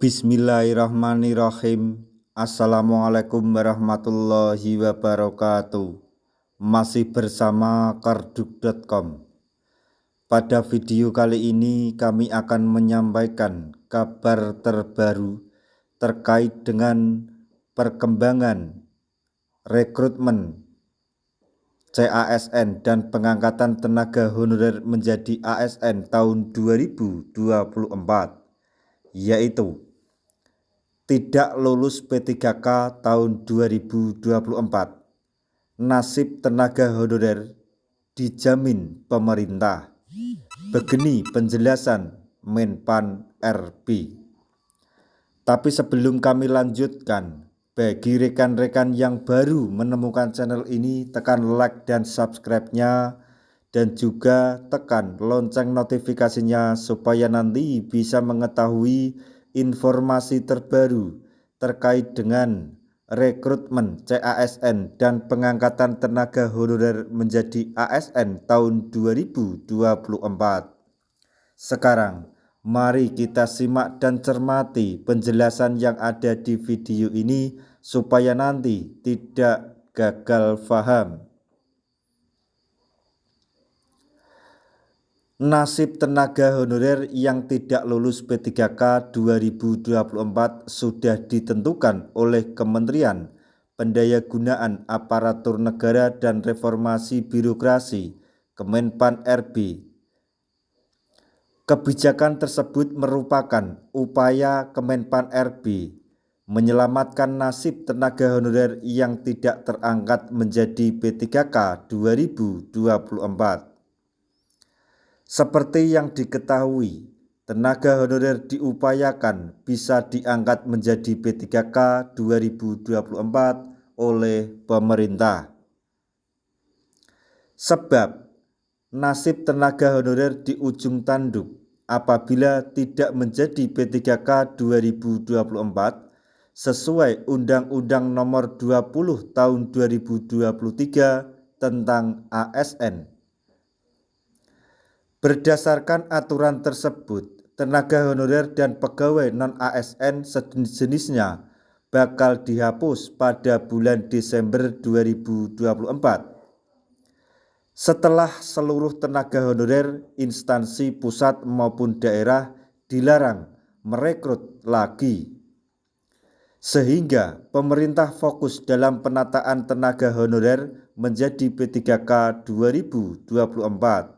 Bismillahirrahmanirrahim. Assalamualaikum warahmatullahi wabarakatuh. Masih bersama karduk.com. Pada video kali ini kami akan menyampaikan kabar terbaru terkait dengan perkembangan rekrutmen CASN dan pengangkatan tenaga honorer menjadi ASN tahun 2024, yaitu tidak lulus P3K tahun 2024. Nasib tenaga honorer dijamin pemerintah. Begini penjelasan Menpan RB. Tapi sebelum kami lanjutkan, bagi rekan-rekan yang baru menemukan channel ini, tekan like dan subscribe-nya, dan juga tekan lonceng notifikasinya supaya nanti bisa mengetahui informasi terbaru terkait dengan rekrutmen CASN dan pengangkatan tenaga honorer menjadi ASN tahun 2024. Sekarang mari kita simak dan cermati penjelasan yang ada di video ini supaya nanti tidak gagal paham. Nasib tenaga honorer yang tidak lulus P3K 2024 sudah ditentukan oleh Kementerian Pendayagunaan Aparatur Negara dan Reformasi Birokrasi Kemenpan RB. Kebijakan tersebut merupakan upaya Kemenpan RB menyelamatkan nasib tenaga honorer yang tidak terangkat menjadi P3K 2024. Seperti yang diketahui, tenaga honorer diupayakan bisa diangkat menjadi P3K 2024 oleh pemerintah. Sebab nasib tenaga honorer di ujung tanduk apabila tidak menjadi P3K 2024 sesuai Undang-Undang Nomor 20 Tahun 2023 tentang ASN. Berdasarkan aturan tersebut, tenaga honorer dan pegawai non-ASN sejenisnya bakal dihapus pada bulan Desember 2024. Setelah seluruh tenaga honorer instansi pusat maupun daerah dilarang merekrut lagi. Sehingga pemerintah fokus dalam penataan tenaga honorer menjadi P3K 2024.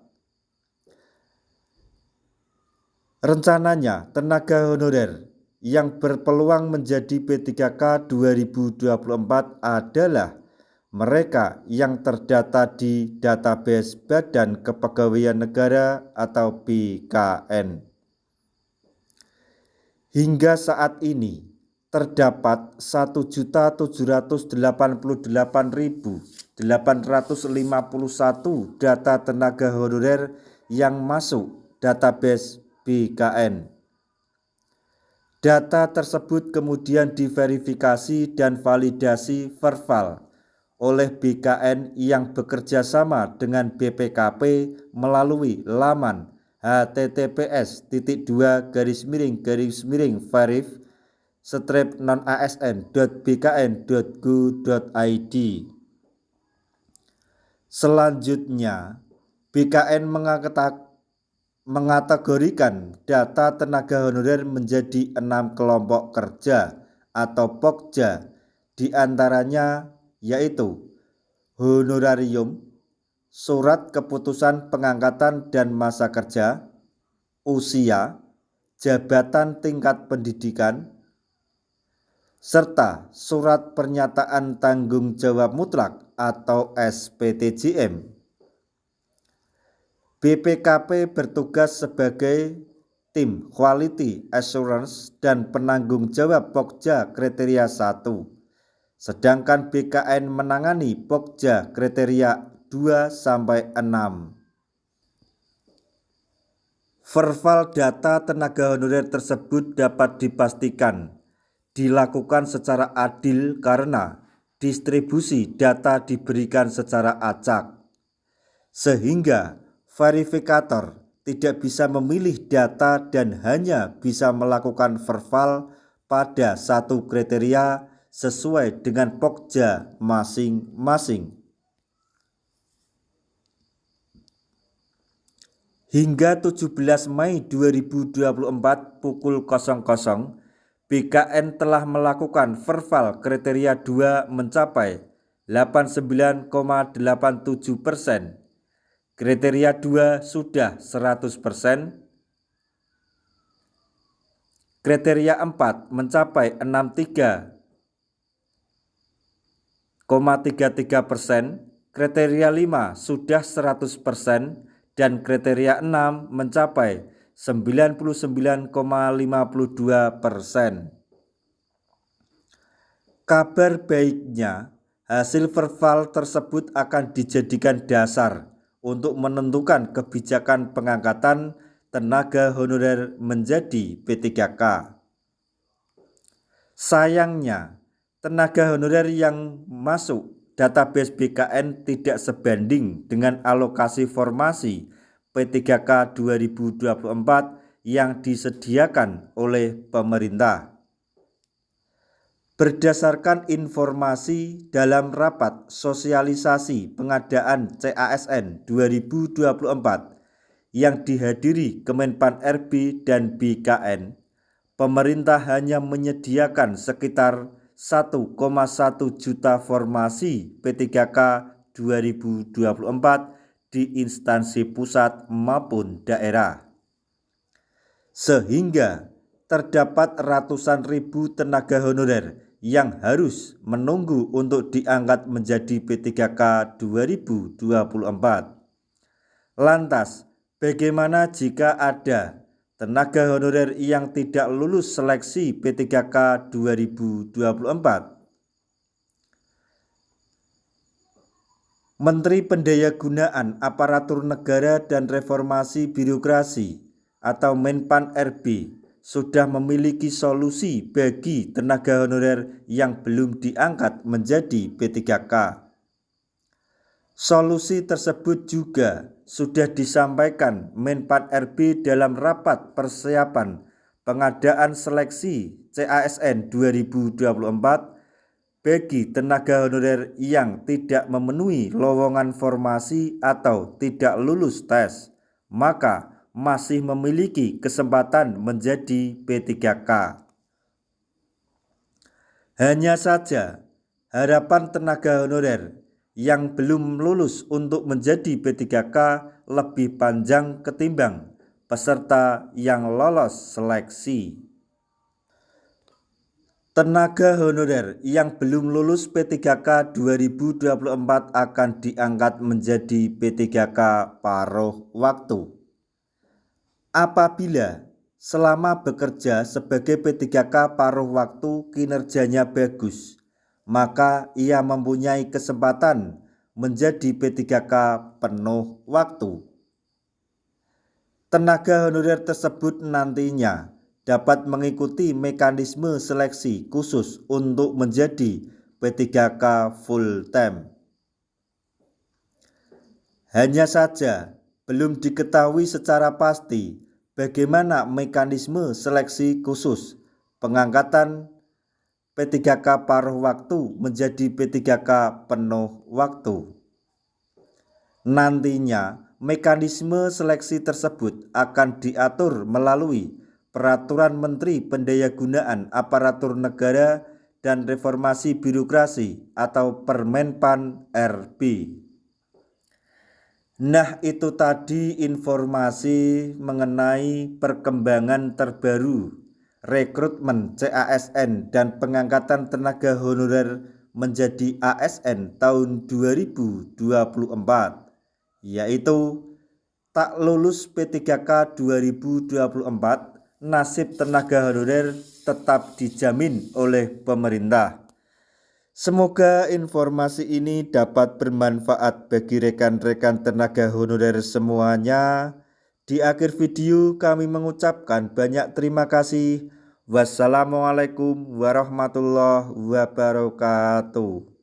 Rencananya tenaga honorer yang berpeluang menjadi P3K 2024 adalah mereka yang terdata di database Badan Kepegawaian Negara atau BKN. Hingga saat ini terdapat 1.788.851 data tenaga honorer yang masuk database BKN. Data tersebut kemudian diverifikasi dan validasi verbal oleh BKN yang bekerja sama dengan BPKP melalui laman https://verif/nonasn.bkn.go.id. Selanjutnya, BKN mengategorikan data tenaga honorer menjadi 6 kelompok kerja atau pokja, diantaranya yaitu honorarium, surat keputusan pengangkatan dan masa kerja, usia, jabatan tingkat pendidikan, serta surat pernyataan tanggung jawab mutlak atau SPTJM. BPKP bertugas sebagai tim Quality Assurance dan penanggung jawab Pokja kriteria 1, sedangkan BKN menangani Pokja kriteria 2-6. Verbal data tenaga honorer tersebut dapat dipastikan dilakukan secara adil karena distribusi data diberikan secara acak, sehingga verifikator tidak bisa memilih data dan hanya bisa melakukan verbal pada satu kriteria sesuai dengan pokja masing-masing. Hingga 17 Mei 2024 pukul 00, BKN telah melakukan verbal kriteria 2 mencapai 89,87%. Kriteria 2 sudah 100%. Kriteria 4 mencapai 63,33%. Kriteria 5 sudah 100%. Dan kriteria 6 mencapai 99,52%. Kabar baiknya, hasil verbal tersebut akan dijadikan dasar untuk menentukan kebijakan pengangkatan tenaga honorer menjadi P3K. Sayangnya, tenaga honorer yang masuk database BKN tidak sebanding dengan alokasi formasi P3K 2024 yang disediakan oleh pemerintah. Berdasarkan informasi dalam rapat sosialisasi pengadaan CASN 2024 yang dihadiri Kemenpan RB dan BKN, pemerintah hanya menyediakan sekitar 1,1 juta formasi P3K 2024 di instansi pusat maupun daerah. Sehingga terdapat ratusan ribu tenaga honorer yang harus menunggu untuk diangkat menjadi P3K 2024. Lantas, bagaimana jika ada tenaga honorer yang tidak lulus seleksi P3K 2024? Menteri Pendayagunaan Aparatur Negara dan Reformasi Birokrasi atau Menpan RB sudah memiliki solusi bagi tenaga honorer yang belum diangkat menjadi P3K. Solusi tersebut juga sudah disampaikan Menpan RB dalam rapat persiapan pengadaan seleksi CASN 2024 bagi tenaga honorer yang tidak memenuhi lowongan formasi atau tidak lulus tes, maka masih memiliki kesempatan menjadi P3K. Hanya saja, harapan tenaga honorer yang belum lulus untuk menjadi P3K lebih panjang ketimbang peserta yang lolos seleksi. Tenaga honorer yang belum lulus P3K 2024 akan diangkat menjadi P3K paruh waktu. Apabila selama bekerja sebagai P3K paruh waktu kinerjanya bagus, maka ia mempunyai kesempatan menjadi P3K penuh waktu. Tenaga honorer tersebut nantinya dapat mengikuti mekanisme seleksi khusus untuk menjadi P3K full time. Hanya saja belum diketahui secara pasti bagaimana mekanisme seleksi khusus pengangkatan P3K paruh waktu menjadi P3K penuh waktu. Nantinya mekanisme seleksi tersebut akan diatur melalui Peraturan Menteri Pendayagunaan Aparatur Negara dan Reformasi Birokrasi atau Permenpan RB. Nah, itu tadi informasi mengenai perkembangan terbaru rekrutmen CASN dan pengangkatan tenaga honorer menjadi ASN tahun 2024, yaitu tak lulus P3K 2024, nasib tenaga honorer tetap dijamin oleh pemerintah. Semoga informasi ini dapat bermanfaat bagi rekan-rekan tenaga honorer semuanya. Di akhir video kami mengucapkan banyak terima kasih. Wassalamualaikum warahmatullahi wabarakatuh.